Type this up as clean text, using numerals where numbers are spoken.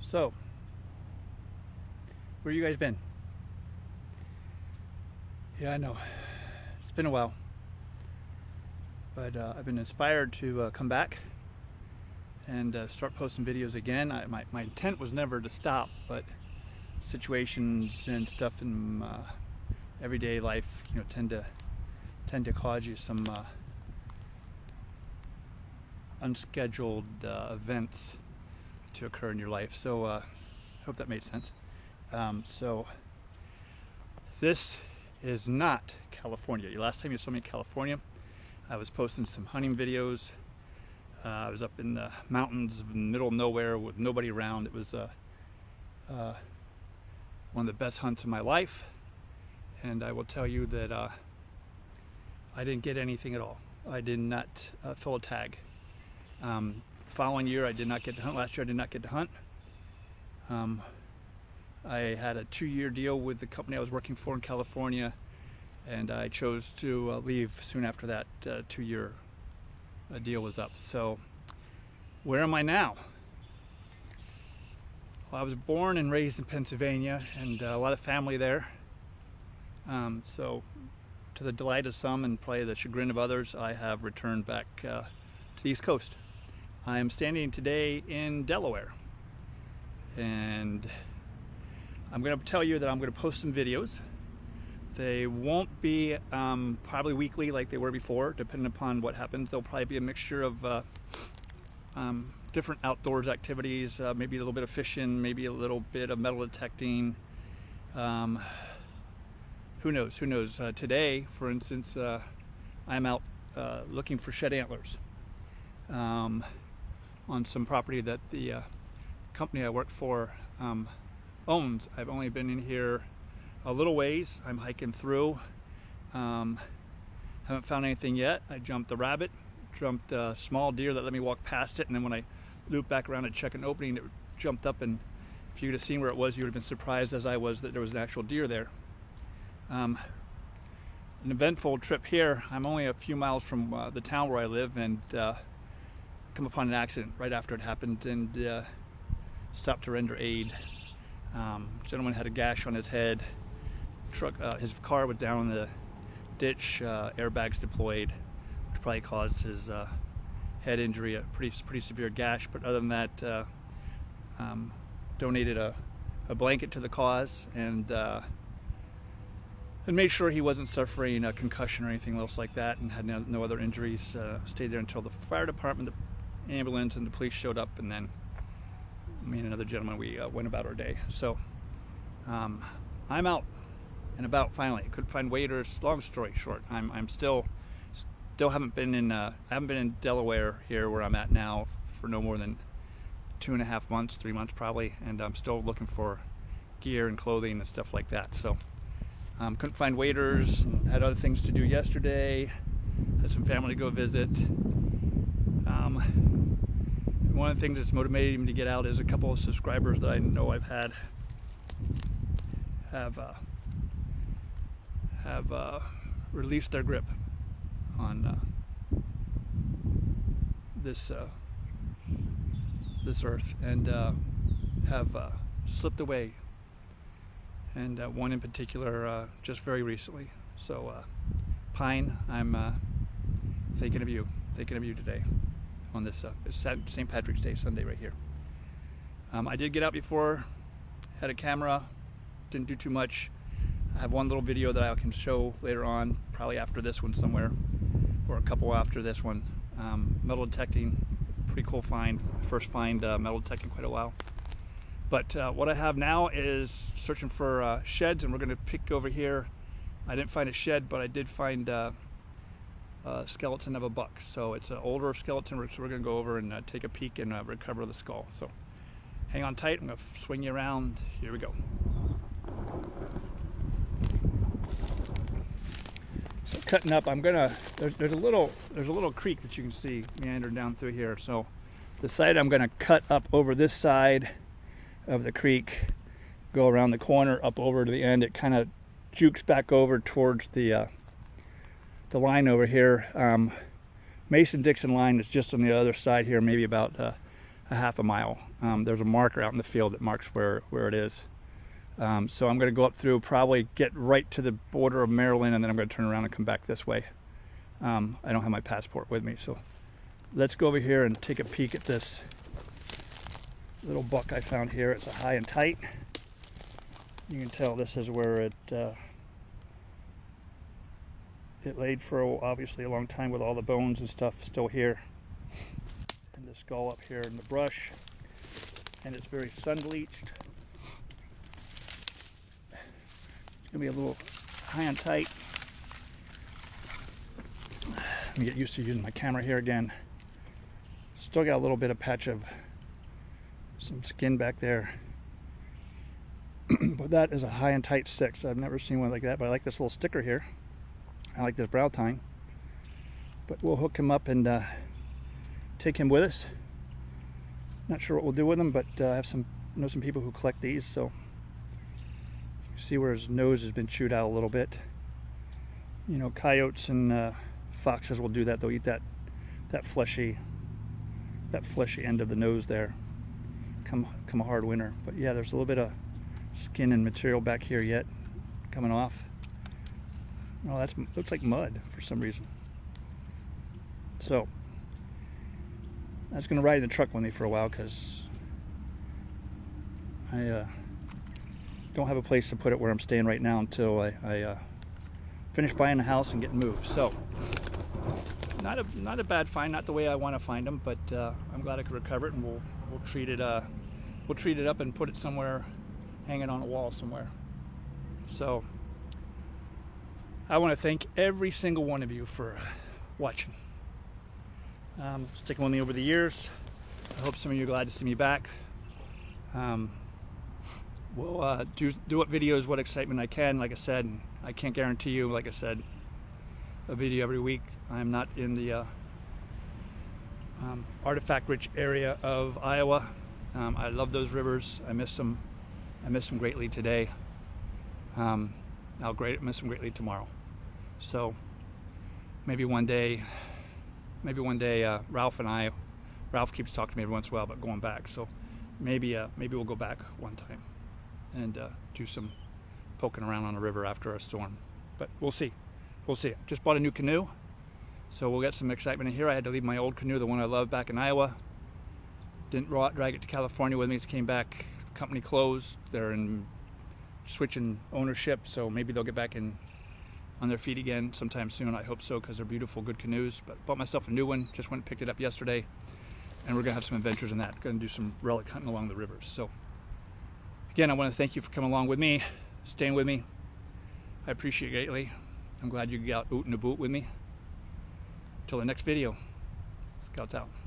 So, where you guys been? Yeah, I know. It's been a while. But I've been inspired to come back and start posting videos again. My intent was never to stop, but situations and stuff in everyday life, tend to cause you some unscheduled events to occur in your life. So I hope that made sense. So this is not California. Last time you saw me in California, I was posting some hunting videos. I was up in the mountains in the middle of nowhere with nobody around. It was one of the best hunts of my life, and I will tell you that I didn't get anything at all. I did not fill a tag. Following year I did not get to hunt. Last year I did not get to hunt. I had a 2-year deal with the company I was working for in California, and I chose to leave soon after that 2-year deal was up. So where am I now? Well, I was born and raised in Pennsylvania, and a lot of family there. So to the delight of some and probably the chagrin of others, I have returned back to the East Coast. I am standing today in Delaware, and I'm going to tell you that I'm going to post some videos. They won't be probably weekly like they were before, depending upon what happens. They'll probably be a mixture of different outdoors activities, maybe a little bit of fishing, maybe a little bit of metal detecting. Who knows? Who knows? Today, for instance, I'm out looking for shed antlers on some property that the company I work for owns. I've only been in here a little ways. I'm hiking through. Haven't found anything yet. I jumped a rabbit, jumped a small deer that let me walk past it, and then when I looped back around to check an opening, it jumped up, and if you'd have seen where it was, you would have been surprised as I was that there was an actual deer there. An eventful trip here. I'm only a few miles from the town where I live, and come upon an accident right after it happened, and stopped to render aid. Gentleman had a gash on his head. His car was down in the ditch, airbags deployed, which probably caused his head injury, a pretty severe gash. But other than that, donated a blanket to the cause, and made sure he wasn't suffering a concussion or anything else like that, and had no other injuries. Stayed there until the fire department, the ambulance, and the police showed up, and then me and another gentleman, we went about our day. So I'm out and about finally. Couldn't find waders. Long story short, I'm still haven't been in Delaware here where I'm at now for no more than 2.5 months, 3 months probably, and I'm still looking for gear and clothing and stuff like that. So couldn't find waders. Had other things to do yesterday. Had some family to go visit. One of the things that's motivated me to get out is a couple of subscribers that I know I've had have released their grip on this earth, and have slipped away, and one in particular just very recently. So Pine, I'm thinking of you today on this St. Patrick's Day Sunday right here. I did get out before, had a camera, didn't do too much. I have one little video that I can show later on, probably after this one somewhere, or a couple after this one. Metal detecting, pretty cool find. First find metal detecting quite a while. But what I have now is searching for sheds, and we're going to pick over here. I didn't find a shed, but I did find skeleton of a buck. So it's an older skeleton, so we're going to go over and take a peek and recover the skull. So hang on tight, I'm going to swing you around. Here we go. So cutting up, I'm gonna, there's a little creek that you can see meander down through here. So the side I'm going to cut up over this side of the creek, go around the corner up over to the end. It kind of jukes back over towards the line over here. Mason-Dixon line is just on the other side here, maybe about a half a mile. There's a marker out in the field that marks where it is. So I'm going to go up through, probably get right to the border of Maryland, and then I'm going to turn around and come back this way. I don't have my passport with me, so let's go over here and take a peek at this little buck I found here. It's a high and tight. You can tell this is where it laid for obviously a long time, with all the bones and stuff still here, and the skull up here in the brush, and it's very sun bleached. It's gonna be a little high and tight. Let me get used to using my camera here again. Still got a little bit of patch of some skin back there. But that is a high and tight 6. I've never seen one like that, but I like this little sticker here. I like this brow tine. But we'll hook him up and take him with us. Not sure what we'll do with him, but I know some people who collect these, so you see where his nose has been chewed out a little bit. You know, coyotes and foxes will do that. They'll eat that fleshy end of the nose there. Come a hard winter. But yeah, there's a little bit of skin and material back here yet coming off. Oh, that looks like mud for some reason. So that's going to ride in the truck with me for a while, because I don't have a place to put it where I'm staying right now until I finish buying a house and getting moved. So not a bad find, not the way I want to find them, but I'm glad I could recover it, and we'll treat it up and put it somewhere, hanging on a wall somewhere. So I want to thank every single one of you for watching, sticking with me over the years. I hope some of you are glad to see me back. We'll do what videos, what excitement I can. Like I said, I can't guarantee you, like I said, a video every week. I'm not in the artifact-rich area of Iowa. I love those rivers. I miss them. I miss them greatly today. I'll miss them greatly tomorrow. So maybe one day, Ralph keeps talking to me every once in a while about going back. So maybe we'll go back one time and do some poking around on the river after a storm. But we'll see. We'll see. Just bought a new canoe, so we'll get some excitement in here. I had to leave my old canoe, the one I loved back in Iowa. Didn't drag it to California with me. It came back. The company closed. They're switching ownership, so maybe they'll get back on their feet again sometime soon. I hope so, because they're beautiful, good canoes. But bought myself a new one. Just went and picked it up yesterday, and we're gonna have some adventures in that. Gonna do some relic hunting along the rivers. So again, I want to thank you for coming along with me, staying with me. I appreciate it greatly. I'm glad you got out in the boot with me. Till the next video, Scouts out.